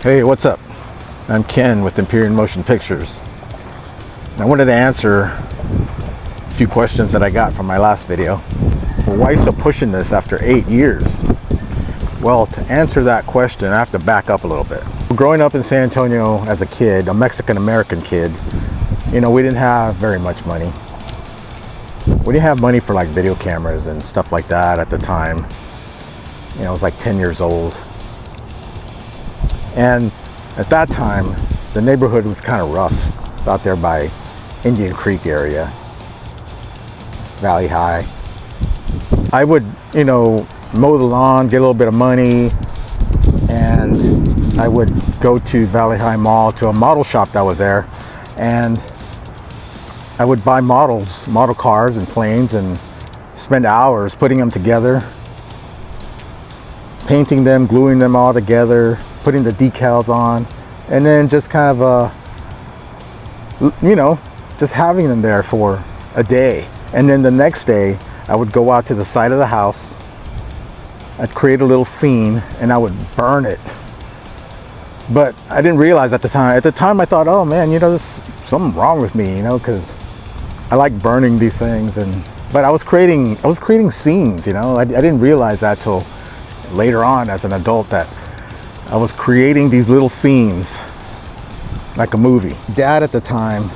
Hey, what's up? I'm Ken with Empyrean Motion Pictures. I wanted to answer a few questions that I got from my last video. Well, why are you still pushing this after 8 years? Well, to answer that question, I have to back up a little bit. Growing up in San Antonio as a kid, a Mexican-American kid, we didn't have very much money. We didn't have money for like video cameras and stuff like that at the time. I was like 10 years old. And at that time, the neighborhood was kind of rough. It's out there by Indian Creek area, Valley High. I would, mow the lawn, get a little bit of money, and I would go to Valley High Mall to a model shop that was there, and I would buy model cars and planes and spend hours putting them together, painting them, gluing them all together, putting the decals on, and then just kind of, just having them there for a day. And then the next day, I would go out to the side of the house, I'd create a little scene, and I would burn it. But I didn't realize at the time. At the time, I thought, oh man, there's something wrong with me, because I like burning these things. But I was creating scenes, I didn't realize that till later on as an adult, that I was creating these little scenes like a movie. Dad at the time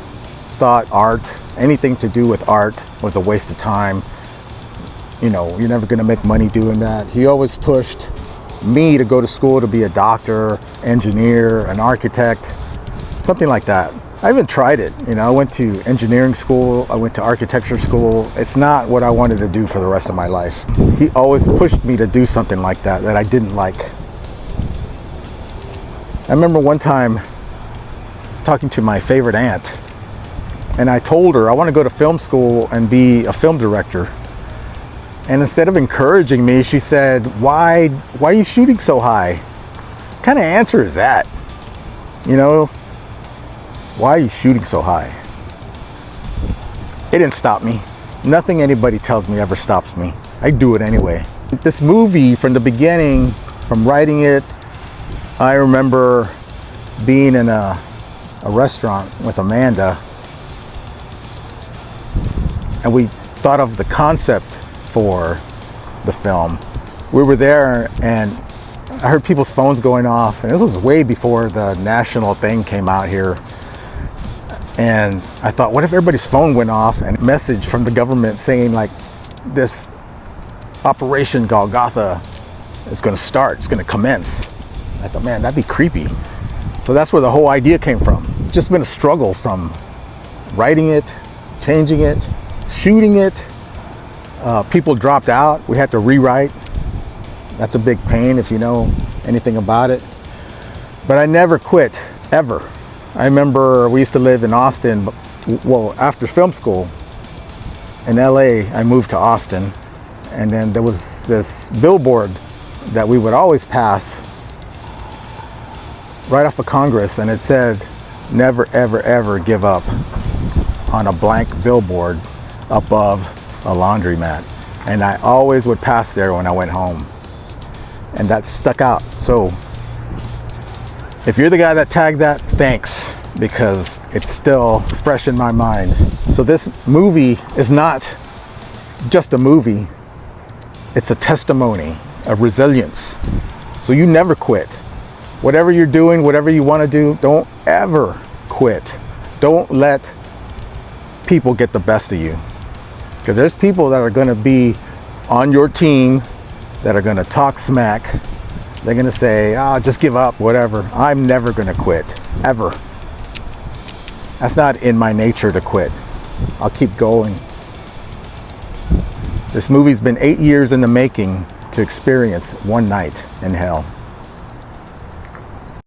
thought art, anything to do with art, was a waste of time. You're never gonna make money doing that. He always pushed me to go to school to be a doctor, engineer, an architect, something like that. I even tried it. I went to engineering school, I went to architecture school. It's not what I wanted to do for the rest of my life. He always pushed me to do something like that I didn't like. I remember one time talking to my favorite aunt, and I told her I want to go to film school and be a film director. And instead of encouraging me, she said, why are you shooting so high? What kind of answer is that? Why are you shooting so high? It didn't stop me. Nothing anybody tells me ever stops me. I do it anyway. This movie, from the beginning, from writing it, I remember being in a restaurant with Amanda, and we thought of the concept for the film. We were there, and I heard people's phones going off, and this was way before the national thing came out here. And I thought, what if everybody's phone went off and a message from the government saying like, this Operation Golgotha is going to start, it's going to commence. I thought, man, that'd be creepy. So that's where the whole idea came from. Just been a struggle from writing it, changing it, shooting it. People dropped out. We had to rewrite. That's a big pain if you know anything about it. But I never quit, ever. I remember we used to live in Austin. Well, after film school in LA, I moved to Austin. And then there was this billboard that we would always pass right off of Congress, and it said, never, ever, ever give up, on a blank billboard above a laundromat. And I always would pass there when I went home. And that stuck out. So if you're the guy that tagged that, thanks, because it's still fresh in my mind. So this movie is not just a movie, it's a testimony of resilience. So you never quit. Whatever you're doing, whatever you want to do, don't ever quit. Don't let people get the best of you. Because there's people that are going to be on your team that are going to talk smack. They're going to say, just give up, whatever. I'm never going to quit, ever. That's not in my nature to quit. I'll keep going. This movie's been 8 years in the making to experience one night in hell.